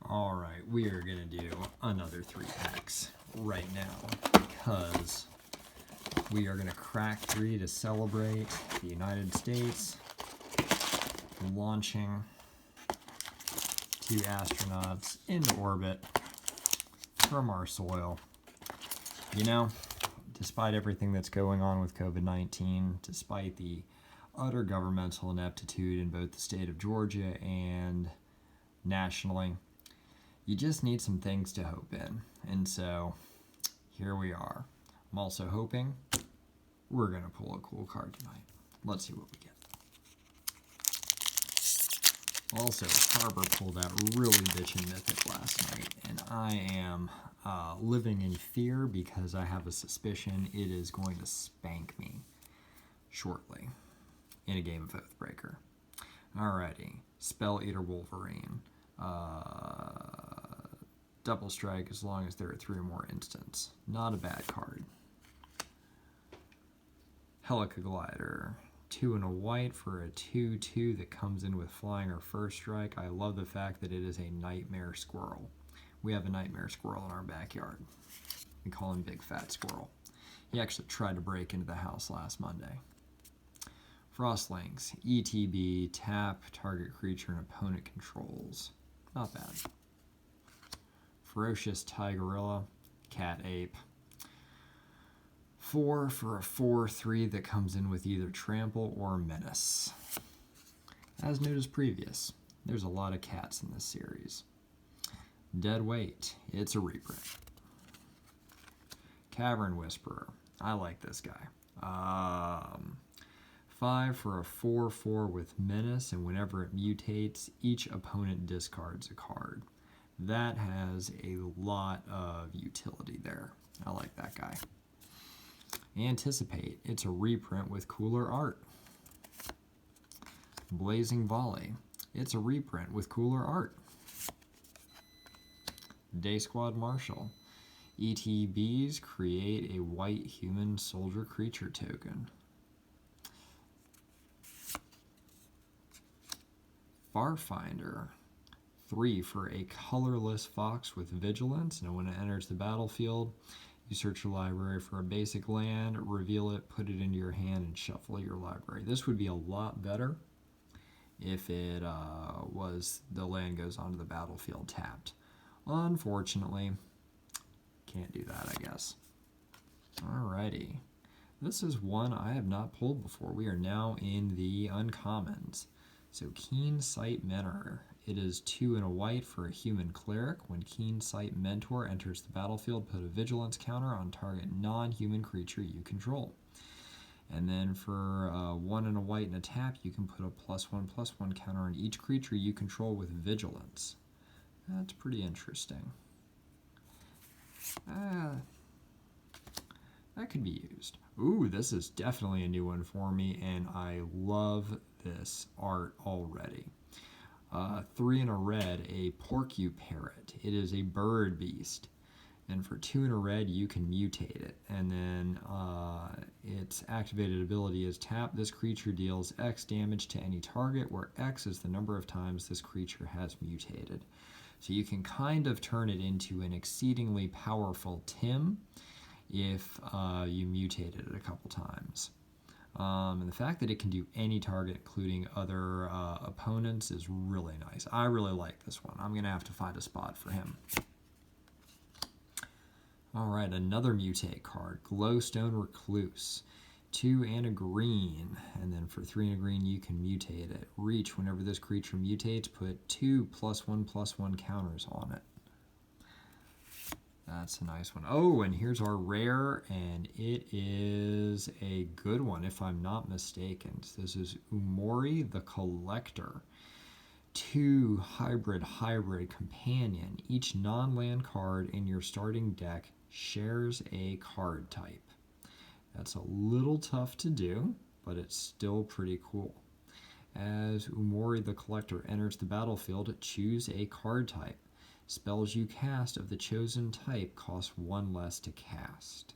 Alright, we are going to do another 3 packs right now because we are going to crack 3 to celebrate the United States launching 2 astronauts into orbit from our soil. You know, despite everything that's going on with COVID-19, despite the utter governmental ineptitude in both the state of Georgia and nationally, you just need some things to hope in. And so, here we are. I'm also hoping we're going to pull a cool card tonight. Let's see what we get. Also, Harbor pulled out really bitchin' mythic last night, and I am living in fear because I have a suspicion it is going to spank me shortly in a game of Oathbreaker. Alrighty, Spell Eater Wolverine. Double strike as long as there are 3 or more instants. Not a bad card. Helica Glider. 2 and a white for a 2/2 that comes in with flying or first strike. I love the fact that it is a Nightmare Squirrel. We have a Nightmare Squirrel in our backyard. We call him Big Fat Squirrel. He actually tried to break into the house last Monday. Frostlinks. ETB. Tap. Target creature and opponent controls. Not bad. Ferocious Tigerilla. Cat Ape. 4 for a 4/3 that comes in with either Trample or Menace. As noted as previous, there's a lot of cats in this series. Dead Weight, it's a reprint. Cavern Whisperer, I like this guy. 5 for a 4/4 with Menace, and whenever it mutates, each opponent discards a card. That has a lot of utility there. I like that guy. Anticipate, it's a reprint with cooler art. Blazing Volley, it's a reprint with cooler art. Day Squad Marshal, ETBs create a white human soldier creature token. Farfinder, 3 for a colorless fox with vigilance, and when it enters the battlefield, you search your library for a basic land, reveal it, put it into your hand, and shuffle your library. This would be a lot better if it was the land goes onto the battlefield tapped. Unfortunately, can't do that, I guess. Alrighty. This is one I have not pulled before. We are now in the uncommons. So Keen Sight Mentor. It is 2 and a white for a human cleric. When Keen Sight Mentor enters the battlefield, put a vigilance counter on target non-human creature you control. And then for 1 and a white and a tap, you can put a +1/+1 counter on each creature you control with vigilance. That's pretty interesting. That could be used. Ooh, this is definitely a new one for me, and I love this art already. 3 and a red, a Porcuparrot. It is a bird beast. And for 2 and a red, you can mutate it. And then its activated ability is tap. This creature deals X damage to any target, where X is the number of times this creature has mutated. So you can kind of turn it into an exceedingly powerful Tim if you mutated it a couple times. And the fact that it can do any target, including other opponents, is really nice. I really like this one. I'm going to have to find a spot for him. Alright, another mutate card. Glowstone Recluse. 2 and a green. And then for 3 and a green, you can mutate it. Reach, whenever this creature mutates, put 2 +1/+1 counters on it. That's a nice one. Oh, and here's our rare, and it is a good one, if I'm not mistaken. This is Umori the Collector. 2 hybrid companion. Each non-land card in your starting deck shares a card type. That's a little tough to do, but it's still pretty cool. As Umori the Collector enters the battlefield, choose a card type. Spells you cast of the chosen type cost 1 less to cast.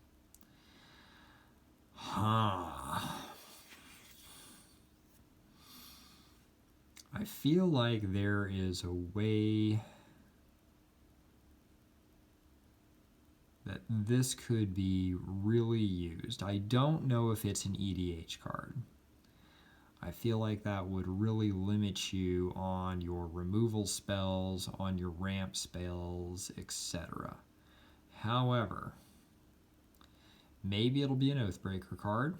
I feel like there is a way that this could be really used. I don't know if it's an EDH card. I feel like that would really limit you on your removal spells, on your ramp spells, etc. However, maybe it'll be an Oathbreaker card.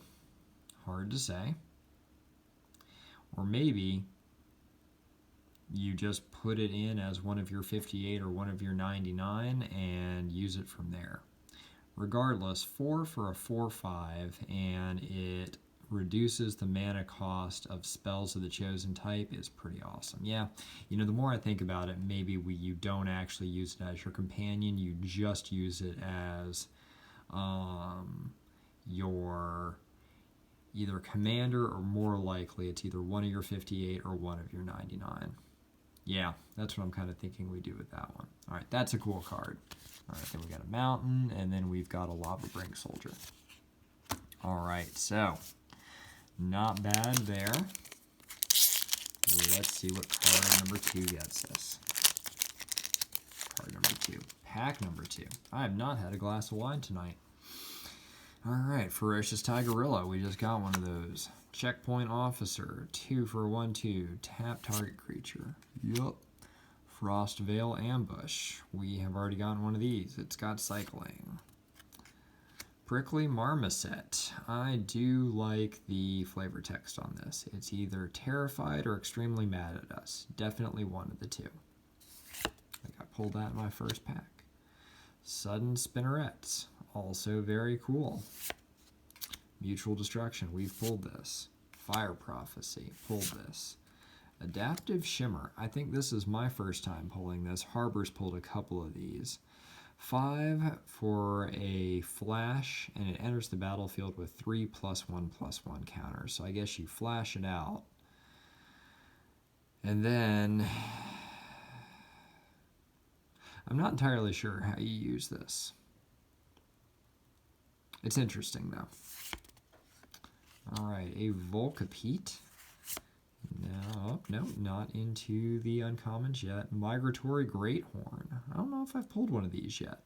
Hard to say. Or maybe you just put it in as one of your 58 or one of your 99 and use it from there. Regardless, 4 for a 4/5, and it reduces the mana cost of spells of the chosen type is pretty awesome. Yeah, you know, the more I think about it, maybe you don't actually use it as your companion, you just use it as your either commander, or more likely it's either one of your 58 or one of your 99. Yeah, that's what I'm kind of thinking we do with that one. All right, that's a cool card. All right, then we got a mountain, and then we've got a lava brink soldier. All right, so not bad there. Let's see what card number 2 gets us. Card number 2. Pack number 2. I have not had a glass of wine tonight. All right, Ferocious Tigerilla. We just got one of those. Checkpoint Officer. 2 for a 1/2. Tap target creature. Yup. Frost Veil Ambush. We have already gotten one of these. It's got cycling. Prickly Marmoset. I do like the flavor text on this. It's either terrified or extremely mad at us. Definitely one of the two. I think I pulled that in my first pack. Sudden Spinnerets. Also very cool. Mutual Destruction. We've pulled this. Fire Prophecy. Pulled this. Adaptive Shimmer. I think this is my first time pulling this. Harbor's pulled a couple of these. 5 for a flash, and it enters the battlefield with 3+1/+1 counters. So I guess you flash it out. And then I'm not entirely sure how you use this. It's interesting though. All right, a Volcapete. No, not into the uncommons yet. Migratory Greathorn. I don't know if I've pulled one of these yet.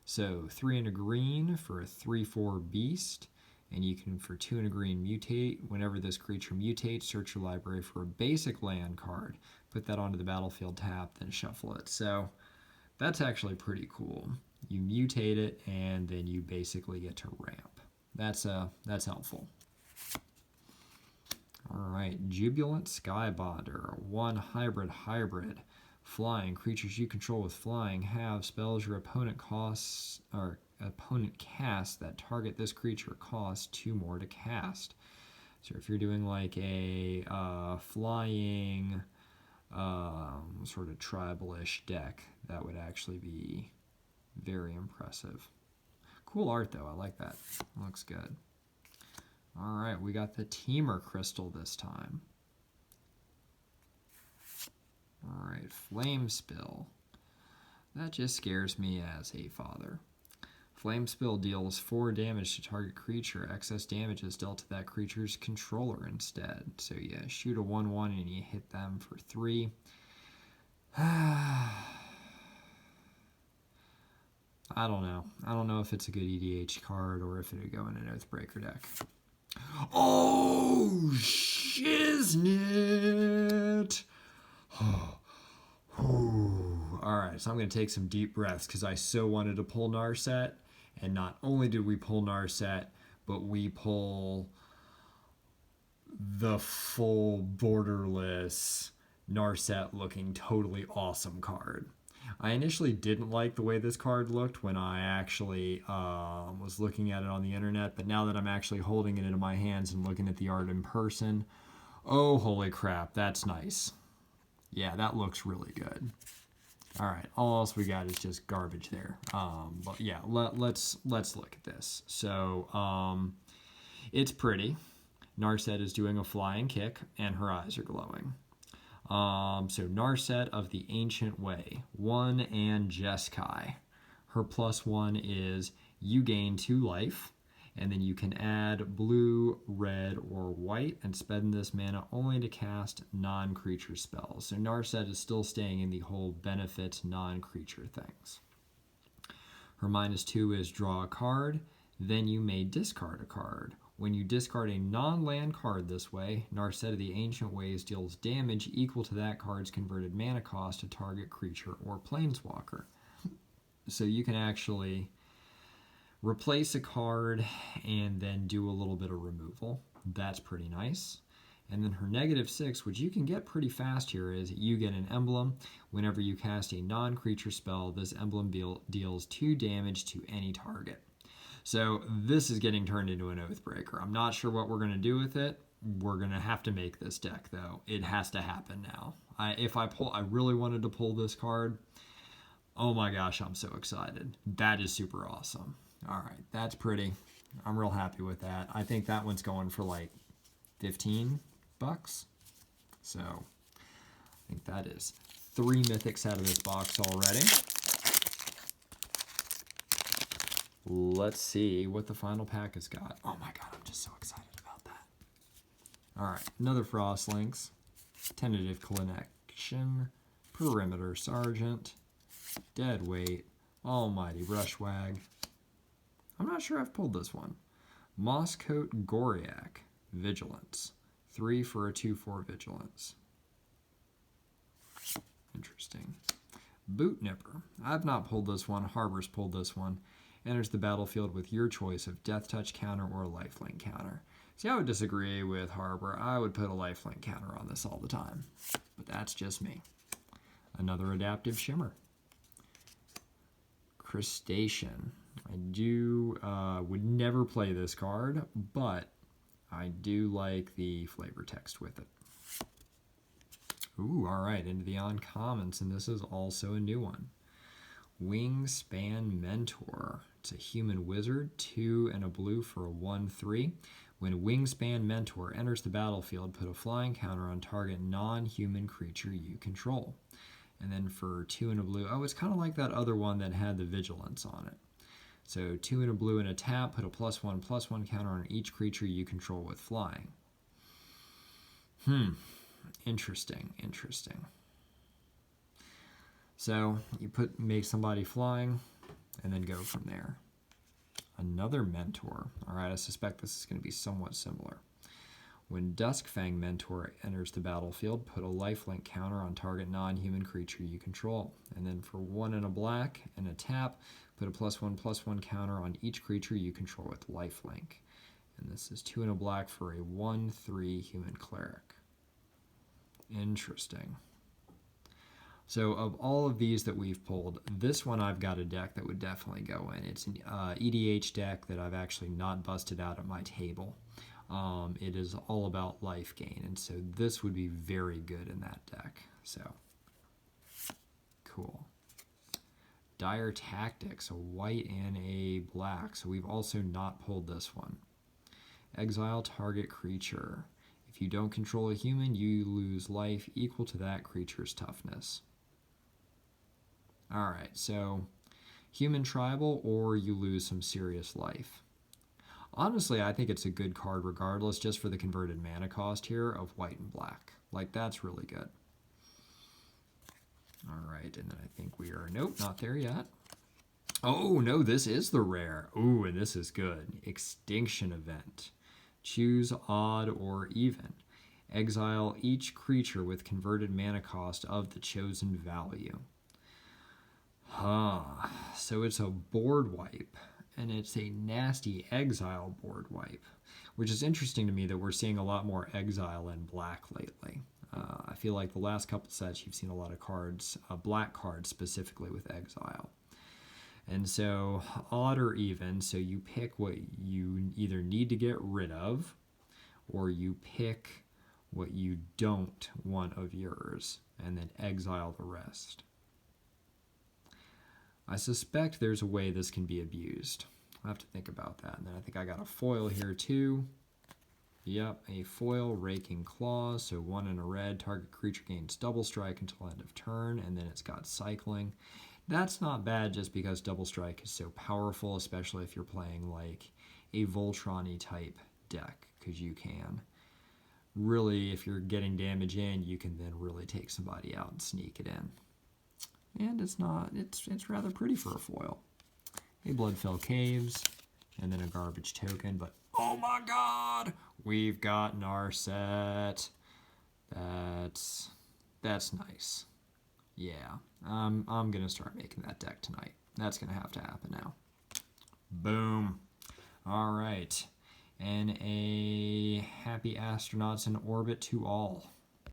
So 3 and a green for a 3/4 beast, and you can, for 2 and a green, mutate. Whenever this creature mutates, search your library for a basic land card, put that onto the battlefield tap, then shuffle it. So that's actually pretty cool. You mutate it, and then you basically get to ramp. That's helpful. All right, Jubilant Skybonder, 1 hybrid. Flying. Creatures you control with flying have spells your opponent casts that target this creature cost 2 more to cast. So if you're doing like a flying sort of tribal-ish deck, that would actually be very impressive. Cool art though, I like that. Looks good. All right, we got the Teamer Crystal this time. All right, Flame Spill. That just scares me as a father. Flame Spill deals 4 damage to target creature. Excess damage is dealt to that creature's controller instead. So yeah, shoot a 1/1 and you hit them for 3. I don't know. I don't know if it's a good EDH card or if it would go in an Oathbreaker deck. Oh, shiznit! Alright, so I'm going to take some deep breaths because I so wanted to pull Narset. And not only did we pull Narset, but we pull the full borderless Narset looking totally awesome card. I initially didn't like the way this card looked when I actually was looking at it on the internet, but now that I'm actually holding it in my hands and looking at the art in person, oh holy crap, that's nice. Yeah, that looks really good. All right, all else we got is just garbage there. But yeah, let's look at this. So it's pretty. Narset is doing a flying kick, and her eyes are glowing. So Narset of the Ancient Way, 1 and Jeskai. Her +1 is you gain 2 life, and then you can add blue, red, or white and spend this mana only to cast non-creature spells. So Narset is still staying in the whole benefit non-creature things. Her -2 is draw a card, then you may discard a card. When you discard a non-land card this way, Narset of the Ancient Ways deals damage equal to that card's converted mana cost to target creature or planeswalker. So you can actually replace a card and then do a little bit of removal. That's pretty nice. And then her -6, which you can get pretty fast here, is you get an emblem. Whenever you cast a non-creature spell, this emblem deals 2 damage to any target. So this is getting turned into an Oathbreaker. I'm not sure what we're going to do with it. We're going to have to make this deck, though. It has to happen now. I really wanted to pull this card. Oh my gosh, I'm so excited. That is super awesome. All right, that's pretty. I'm real happy with that. I think that one's going for like $15. So I think that is 3 mythics out of this box already. Let's see what the final pack has got. Oh my god, I'm just so excited about that. All right, another Frostlinks, Tentative Connection, Perimeter Sergeant, Deadweight, Almighty Brushwag. I'm not sure I've pulled this one. Mosscoat Goriac, Vigilance. 3 for a 2/4 Vigilance. Interesting. Boot Nipper. I've not pulled this one. Harbor's pulled this one. Enters the battlefield with your choice of Death Touch counter or Lifelink counter. See, I would disagree with Harbor. I would put a Lifelink counter on this all the time. But that's just me. Another Adaptive Shimmer. Crustacean. I would never play this card, but I do like the flavor text with it. Ooh, all right, into the uncommons, and this is also a new one. Wingspan Mentor. It's a human wizard, 2 and a blue for a 1/3. When Wingspan Mentor enters the battlefield, put a flying counter on target non-human creature you control. And then for 2 and a blue, oh, it's kind of like that other one that had the vigilance on it. So 2 and a blue and a tap, put a +1/+1 counter on each creature you control with flying. Interesting. So you make somebody flying and then go from there. Another Mentor. All right, I suspect this is going to be somewhat similar. When Duskfang Mentor enters the battlefield, put a lifelink counter on target non-human creature you control. And then for 1 and a black and a tap, put a +1/+1 counter on each creature you control with lifelink. And this is 2 and a black for a 1/3 human cleric. Interesting. So of all of these that we've pulled, this one I've got a deck that would definitely go in. It's an EDH deck that I've actually not busted out at my table. It is all about life gain, and so this would be very good in that deck. So, cool. Dire Tactics, a white and a black. So we've also not pulled this one. Exile target creature. If you don't control a human, you lose life equal to that creature's toughness. Alright, so human tribal or you lose some serious life. Honestly, I think it's a good card regardless, just for the converted mana cost here of white and black. Like, that's really good. Alright, and then I think we are, nope, not there yet. Oh, no, this is the rare. Ooh, and this is good. Extinction Event. Choose odd or even. Exile each creature with converted mana cost of the chosen value. So it's a board wipe, and it's a nasty exile board wipe, which is interesting to me that we're seeing a lot more exile in black lately. I feel like the last couple sets you've seen a lot of cards, black cards specifically with exile. And so odd or even, so you pick what you either need to get rid of, or you pick what you don't want of yours, and then exile the rest. I suspect there's a way this can be abused. I'll have to think about that. And then I think I got a foil here too. Yep, a foil, Raking Claws, so 1 and a red, target creature gains double strike until end of turn, and then it's got cycling. That's not bad just because double strike is so powerful, especially if you're playing like a Voltron-y type deck, because you can really, if you're getting damage in, you can then really take somebody out and sneak it in. And it's rather pretty for a foil. a Bloodfell Caves, and then a garbage token. But oh my god, we've got Narset. That's nice. Yeah, I'm gonna start making that deck tonight. That's gonna have to happen now. Boom. All right, and a happy astronauts in orbit to all.